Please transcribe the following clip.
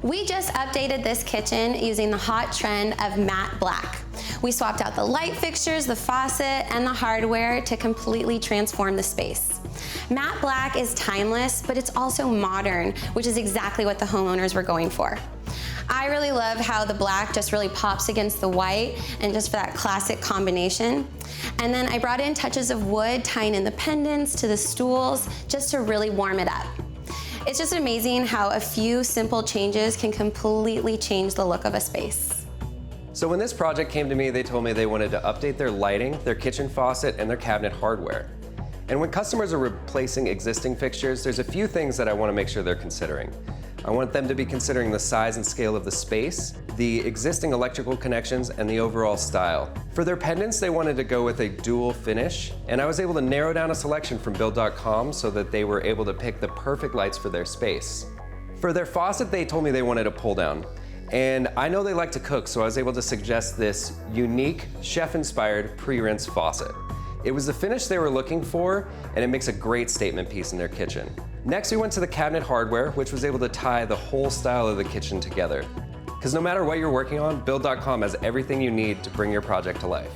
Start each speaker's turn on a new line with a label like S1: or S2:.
S1: We just updated this kitchen using the hot trend of matte black. We swapped out the light fixtures, the faucet, and the hardware to completely transform the space. Matte black is timeless, but it's also modern, which is exactly what the homeowners were going for. I really love how the black just really pops against the white and just for that classic combination. And then I brought in touches of wood, tying in the pendants to the stools, just to really warm it up. It's just amazing how a few simple changes can completely change the look of a space.
S2: So when this project came to me, they told me they wanted to update their lighting, their kitchen faucet, and their cabinet hardware. And when customers are replacing existing fixtures, there's a few things that I want to make sure they're considering. I want them to be considering the size and scale of the space, the existing electrical connections, and the overall style. For their pendants, they wanted to go with a dual finish, and I was able to narrow down a selection from build.com so that they were able to pick the perfect lights for their space. For their faucet, they told me they wanted a pull down. And I know they like to cook, so I was able to suggest this unique, chef-inspired pre-rinse faucet. It was the finish they were looking for, and it makes a great statement piece in their kitchen. Next, we went to the cabinet hardware, which was able to tie the whole style of the kitchen together. Because no matter what you're working on, Build.com has everything you need to bring your project to life.